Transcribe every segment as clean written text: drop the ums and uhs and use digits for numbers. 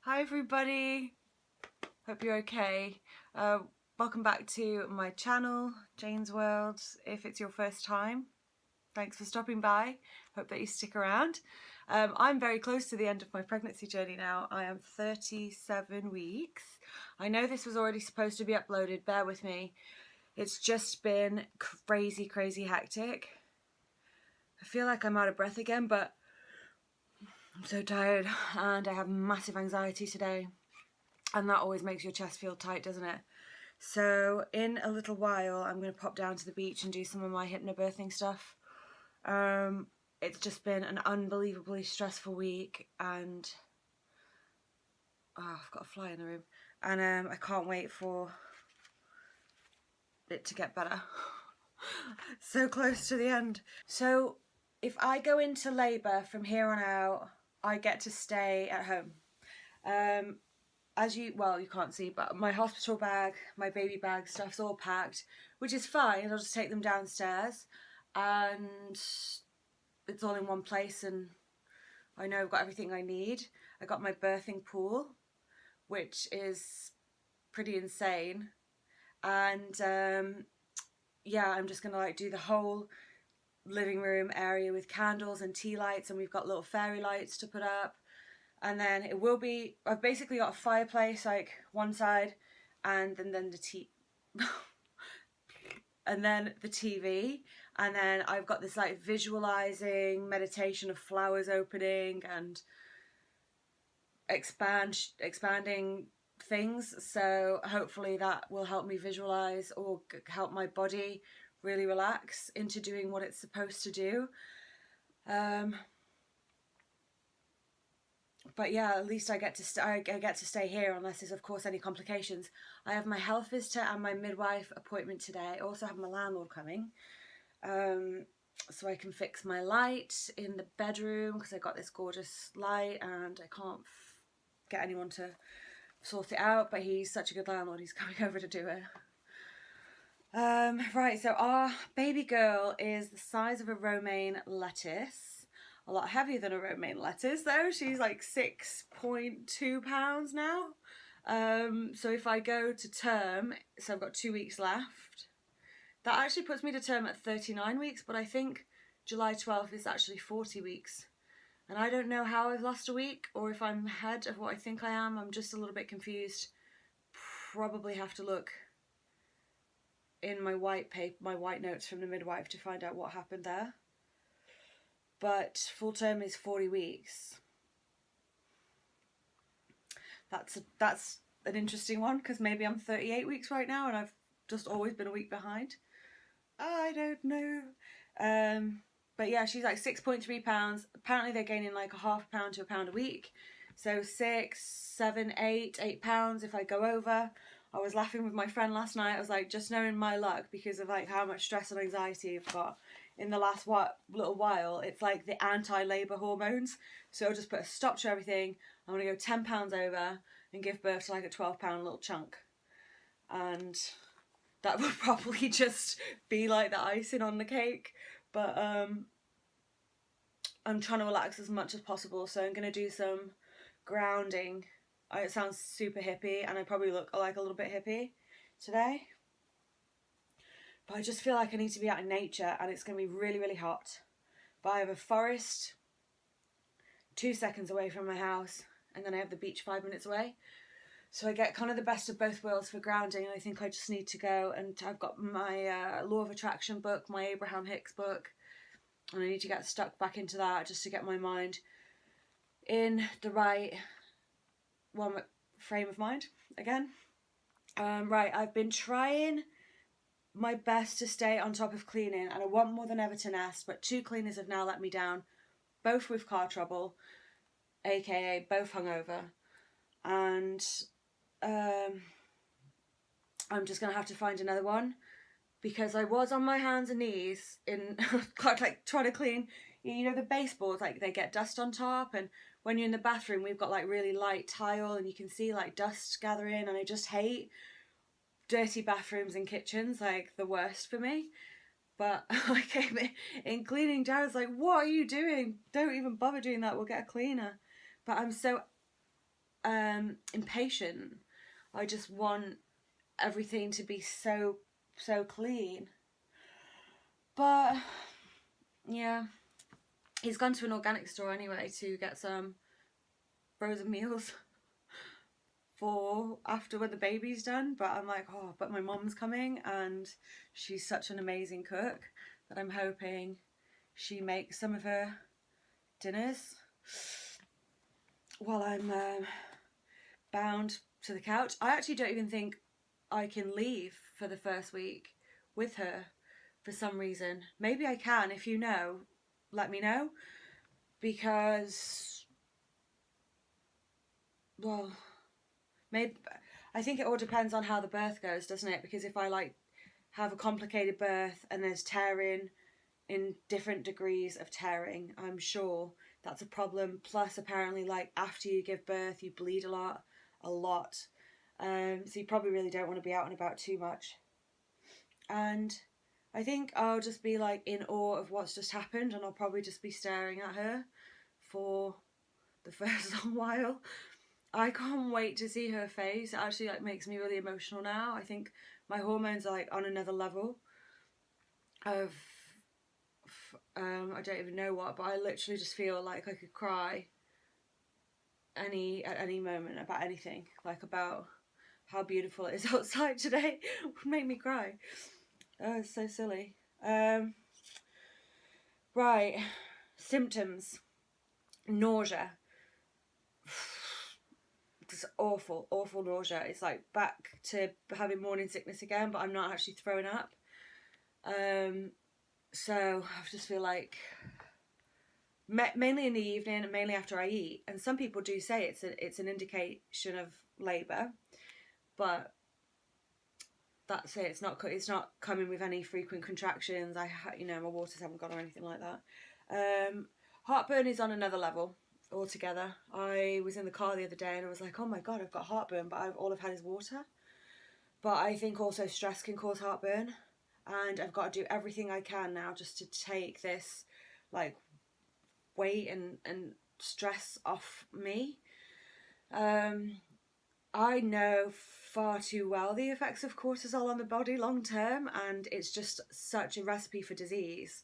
Hi everybody, hope you're okay. Welcome back to my channel, Jane's World. If it's your first time, thanks for stopping by. Hope that you stick around. I'm very close to the end of my pregnancy journey now. I am 37 weeks. I know this was already supposed to be uploaded, bear with me. It's just been crazy hectic. I feel like I'm out of breath again, but I'm so tired and I have massive anxiety today. And that always makes your chest feel tight, doesn't it? So in a little while, I'm going to pop down to the beach and do some of my hypnobirthing stuff. It's just been an unbelievably stressful week, and I've got a fly in the room, and I can't wait for it to get better. So close to the end. So if I go into labour from here on out, I get to stay at home. As you can't see, but my hospital bag, my baby bag stuff's all packed, which is fine. I'll just take them downstairs and it's all in one place, and I know I've got everything I need. I got my birthing pool, which is pretty insane, and yeah, I'm just gonna like do the whole living room area with candles and tea lights, and we've got little fairy lights to put up. And then it will be, I've basically got a fireplace like one side, and then the and then the TV, and then I've got this like visualizing meditation of flowers opening and expanding things. So hopefully that will help me visualize or help my body really relax into doing what it's supposed to do. But yeah, at least I get to stay here, unless there's of course any complications. I have my health visitor and my midwife appointment today. I also have my landlord coming, so I can fix my light in the bedroom because I got this gorgeous light and I can't get anyone to sort it out. But he's such a good landlord; he's coming over to do it. Right, so our baby girl is the size of a romaine lettuce. A lot heavier than a romaine lettuce though. She's like 6.2 pounds now. So if I go to term, so I've got 2 weeks left, that actually puts me to term at 39 weeks, but I think July 12th is actually 40 weeks. And I don't know how I've lost a week or if I'm ahead of what I think I am. I'm just a little bit confused. Probably have to look in my white notes from the midwife to find out what happened there. But full term is 40 weeks. That's an interesting one, because maybe I'm 38 weeks right now and I've just always been a week behind. I don't know. But yeah, she's like 6.3 pounds. Apparently they're gaining like a half a pound to a pound a week. So 6, 7, 8 pounds if I go over. I was laughing with my friend last night. I was like, just knowing my luck, because of like how much stress and anxiety I've got in the last little while, it's like the anti-labour hormones. So I'll just put a stop to everything. I'm gonna go 10 pounds over and give birth to like a 12-pound little chunk, and that would probably just be like the icing on the cake. But I'm trying to relax as much as possible, so I'm gonna do some grounding. It sounds super hippie, and I probably look like a little bit hippie today. But I just feel like I need to be out in nature, and it's going to be really hot. But I have a forest 2 seconds away from my house, and then I have the beach 5 minutes away. So I get kind of the best of both worlds for grounding. I think I just need to go, and I've got my Law of Attraction book, my Abraham Hicks book, and I need to get stuck back into that just to get my mind in the right frame of mind again. Right, I've been trying my best to stay on top of cleaning, and I want more than ever to nest, but 2 cleaners have now let me down, both with car trouble, aka both hungover, and I'm just gonna have to find another one, because I was on my hands and knees in like trying to clean, you know, the baseboards, like they get dust on top, and when you're in the bathroom we've got like really light tile and you can see like dust gathering, and I just hate dirty bathrooms and kitchens, like the worst for me. But I came in cleaning, Jared's like, what are you doing? Don't even bother doing that, we'll get a cleaner. But I'm so impatient. I just want everything to be so clean. But yeah, he's gone to an organic store anyway to get some frozen meals for after when the baby's done. But I'm like, oh, but my mom's coming and she's such an amazing cook that I'm hoping she makes some of her dinners while I'm bound to the couch. I actually don't even think I can leave for the first week with her for some reason. Maybe I can. If you know, let me know, because, well, maybe I think it all depends on how the birth goes, doesn't it? Because if I like have a complicated birth and there's tearing in different degrees of tearing, I'm sure that's a problem. Plus, apparently, like after you give birth, you bleed a lot. So you probably really don't want to be out and about too much. And I think I'll just be like in awe of what's just happened, and I'll probably just be staring at her for the first long while. I can't wait to see her face. It actually like makes me really emotional now. I think my hormones are like on another level of I don't even know what, but I literally just feel like I could cry at any moment about anything, like about how beautiful it is outside today. Would make me cry. Oh, it's so silly. Right, symptoms: nausea. It's awful nausea. It's like back to having morning sickness again, but I'm not actually throwing up. So I just feel like mainly in the evening and mainly after I eat. And some people do say it's an indication of labour, but that's it. It's not coming with any frequent contractions. My waters haven't gone or anything like that. Heartburn is on another level altogether. I was in the car the other day and I was like, oh my god, I've got heartburn, but all I've had is water. But I think also stress can cause heartburn, and I've got to do everything I can now just to take this like weight and stress off me. I know far too well the effects of cortisol on the body long term, and it's just such a recipe for disease.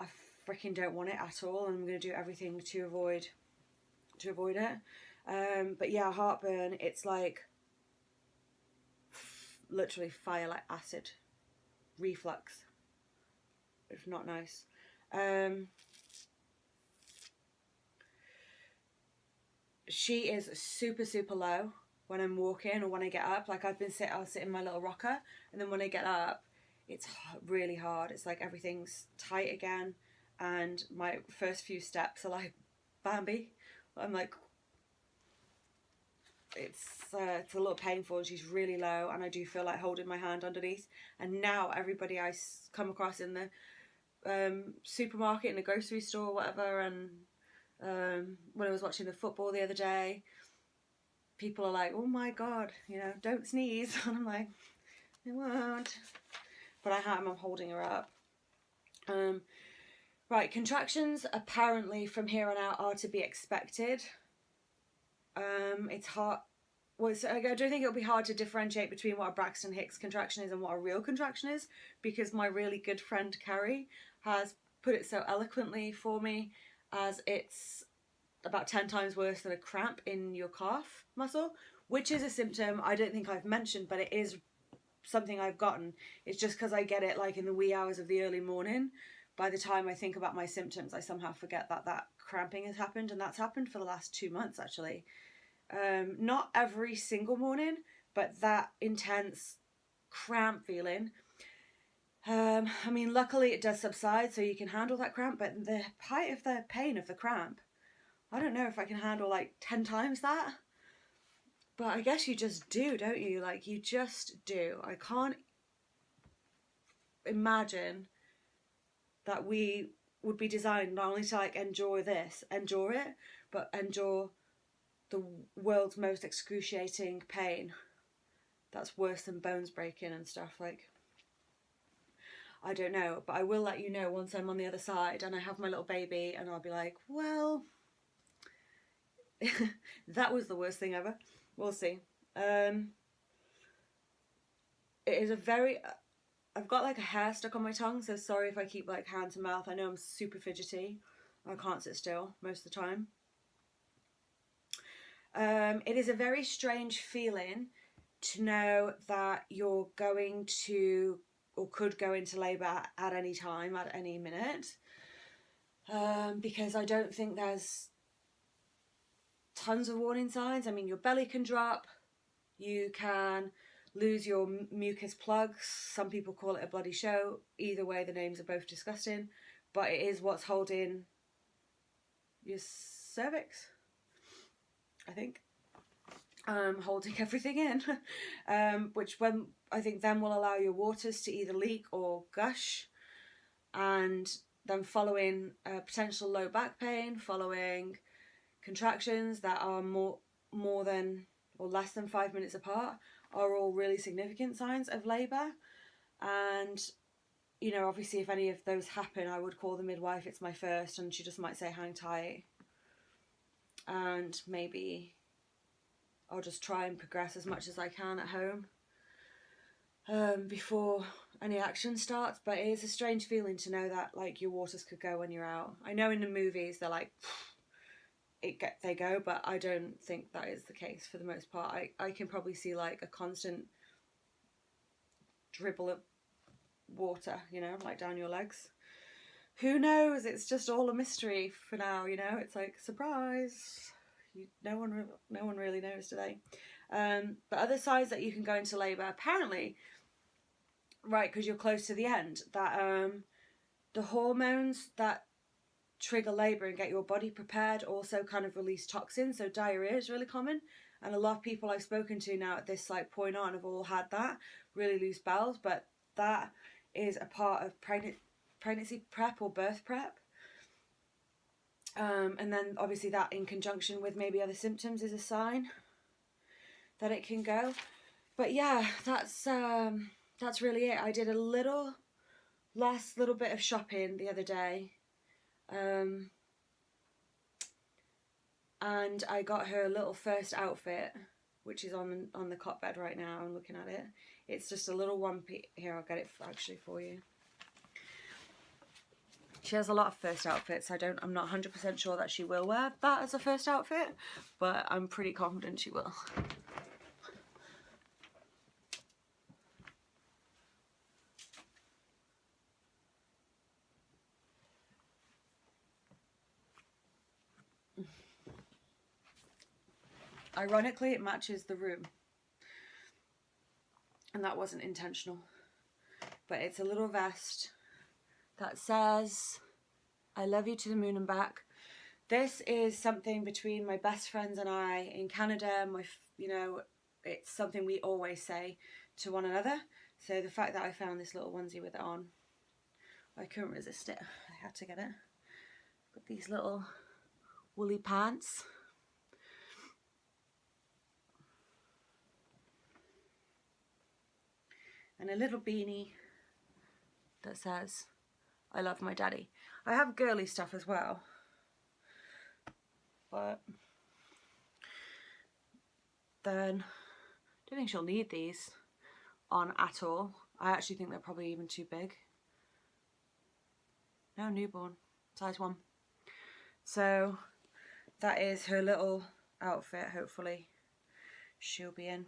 I freaking don't want it at all, and I'm going to do everything to avoid it. But yeah, heartburn, it's like literally fire, like acid reflux. It's not nice. She is super low when I'm walking or when I get up. Like I'll sit in my little rocker, and then when I get up, it's really hard. It's like everything's tight again, and my first few steps are like Bambi. I'm like, it's a little painful, and she's really low, and I do feel like holding my hand underneath. And now everybody I come across in the supermarket, in the grocery store, whatever, and when I was watching the football the other day, people are like, oh my god, don't sneeze. And I'm like, I won't. But I'm holding her up. Right, contractions apparently from here on out are to be expected. It's hard. Well, I don't think it'll be hard to differentiate between what a Braxton Hicks contraction is and what a real contraction is, because my really good friend Carrie has put it so eloquently for me, as it's about 10 times worse than a cramp in your calf muscle, which is a symptom I don't think I've mentioned, but it is something I've gotten. It's just because I get it like in the wee hours of the early morning. By the time I think about my symptoms, I somehow forget that cramping has happened, and that's happened for the last 2 months actually. Not every single morning, but that intense cramp feeling. Luckily it does subside, so you can handle that cramp, but the height of the pain of the cramp, I don't know if I can handle like 10 times that. But I guess you just do, don't you? Like, you just do. I can't imagine that we would be designed not only to like endure it, but endure the world's most excruciating pain that's worse than bones breaking and stuff. Like, I don't know, but I will let you know once I'm on the other side and I have my little baby, and I'll be like, well, that was the worst thing ever. We'll see. It is a very... I've got like a hair stuck on my tongue, so sorry if I keep like hand to mouth. I know I'm super fidgety. I can't sit still most of the time. It is a very strange feeling to know that you're going to or could go into labour at any time, at any minute, because I don't think there's tons of warning signs. I mean, your belly can drop, you can lose your mucus plugs, some people call it a bloody show. Either way, the names are both disgusting, but it is what's holding your cervix, I think, holding everything in, which when I think then will allow your waters to either leak or gush, and then following potential low back pain, following contractions that are more than or less than 5 minutes apart, are all really significant signs of labour. And you know, obviously if any of those happen, I would call the midwife. It's my first, and she just might say hang tight, and maybe I'll just try and progress as much as I can at home before any action starts. But it is a strange feeling to know that like your waters could go when you're out. I know in the movies they're like they go, but I don't think that is the case for the most part. I can probably see like a constant dribble of water, you know, like down your legs. Who knows? It's just all a mystery for now, you know. It's like surprise. No one really knows today. But other signs that you can go into labour, apparently, right, because you're close to the end, that the hormones that trigger labour and get your body prepared also kind of release toxins. So diarrhea is really common, and a lot of people I've spoken to now at this like point on have all had that, really loose bowels. But that is a part of pregnancy prep or birth prep. And then obviously that in conjunction with maybe other symptoms is a sign that it can go. But yeah, that's really it. I did a little bit of shopping the other day, and I got her a little first outfit, which is on the cot bed right now. I'm looking at it. It's just a little one piece. Here, I'll get it actually for you. She has a lot of first outfits. I'm not 100% sure that she will wear that as a first outfit, but I'm pretty confident she will. Ironically, it matches the room, and that wasn't intentional, but it's a little vest that says I love you to the moon and back. This is something between my best friends and I in Canada. You know, it's something we always say to one another. So the fact that I found this little onesie with it on, I couldn't resist it. I had to get it. Got these little woolly pants. And a little beanie that says, I love my daddy. I have girly stuff as well, but then I don't think she'll need these on at all. I actually think they're probably even too big. No, newborn, size 1. So that is her little outfit. Hopefully she'll be in.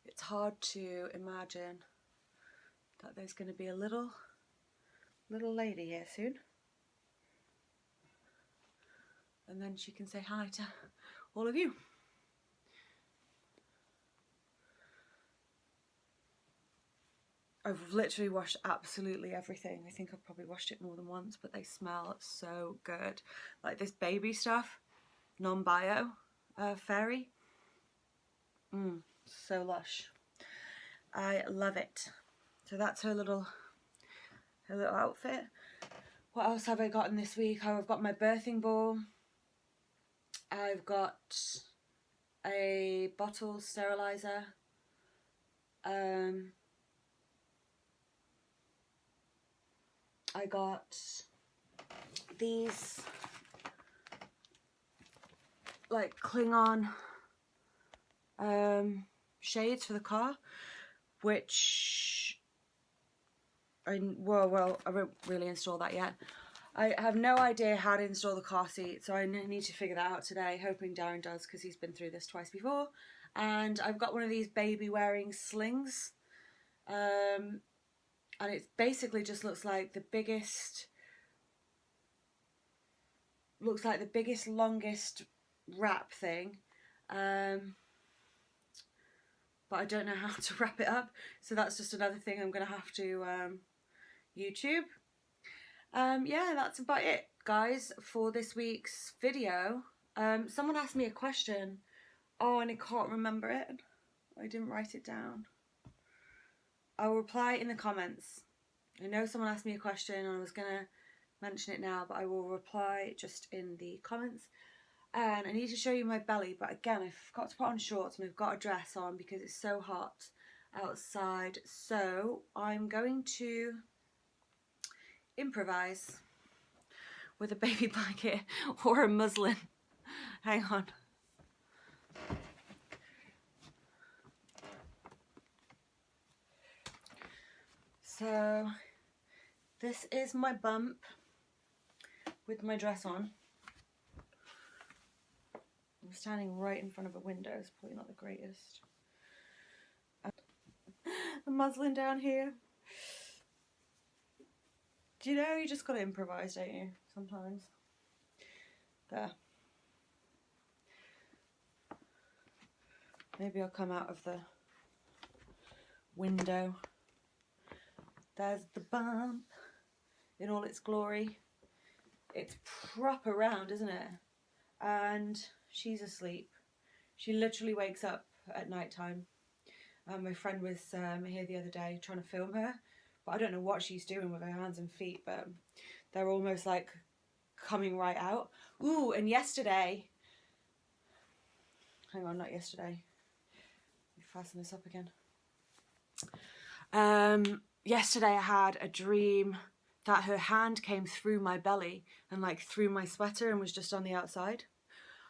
It's hard to imagine that there's going to be a little lady here soon, and then she can say hi to all of you. I've literally washed absolutely everything. I think I've probably washed it more than once, but they smell so good. Like this baby stuff, non-bio fairy. So lush. I love it. So that's her little outfit. What else have I gotten this week? Oh, I've got my birthing ball. I've got a bottle sterilizer. I got these like Klingon shades for the car, which I won't really install that yet. I have no idea how to install the car seat, so I need to figure that out today, hoping Darren does, because he's been through this twice before. And I've got one of these baby wearing slings, and it basically just looks like the biggest, longest wrap thing, but I don't know how to wrap it up, so that's just another thing I'm gonna have to YouTube. Yeah, that's about it, guys, for this week's video. Someone asked me a question, and I can't remember it. I didn't write it down. I'll reply in the comments. I know someone asked me a question and I was gonna mention it now, but I will reply just in the comments. And I need to show you my belly, but again, I forgot to put on shorts and I've got a dress on because it's so hot outside. So I'm going to improvise with a baby blanket or a muslin. Hang on. So this is my bump with my dress on. I'm standing right in front of a window, it's probably not the greatest. The muslin down here. Do you know, you just gotta improvise, don't you, sometimes? There. Maybe I'll come out of the window. There's the bump in all its glory. It's proper round, isn't it? And she's asleep. She literally wakes up at night time. My friend was here the other day trying to film her, but I don't know what she's doing with her hands and feet, but they're almost like coming right out. Ooh, and yesterday, hang on, not yesterday. Let me fasten this up again. Yesterday I had a dream that her hand came through my belly and like through my sweater and was just on the outside.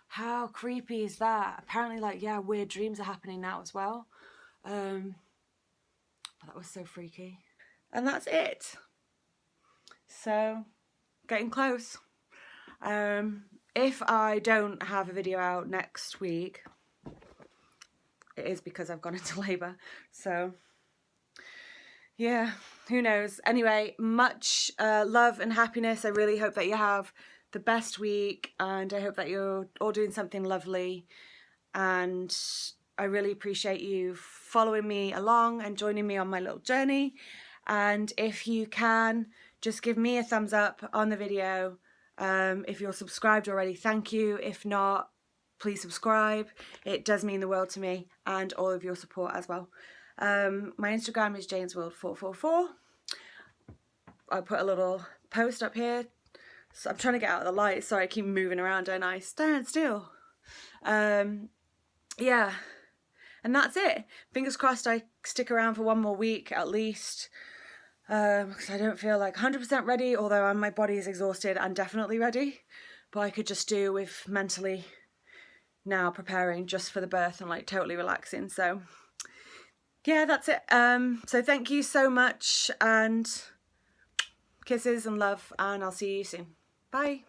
How creepy is that? Apparently, like, yeah, weird dreams are happening now as well. But that was so freaky. And that's it. So, getting close. If I don't have a video out next week, it is because I've gone into labour. So, yeah, who knows. Anyway, much love and happiness. I really hope that you have the best week, and I hope that you're all doing something lovely, and I really appreciate you following me along and joining me on my little journey. And if you can, just give me a thumbs up on the video. If you're subscribed already, thank you. If not, please subscribe. It does mean the world to me, and all of your support as well. My Instagram is JanesWorld444. I put a little post up here. So I'm trying to get out of the light. Sorry, I keep moving around, don't I? Stand still. Yeah. And that's it. Fingers crossed I stick around for one more week at least. Because I don't feel like 100% ready, although my body is exhausted and definitely ready. But I could just do with mentally now preparing just for the birth and like totally relaxing. So yeah, that's it. So thank you so much, and kisses and love, and I'll see you soon. Bye.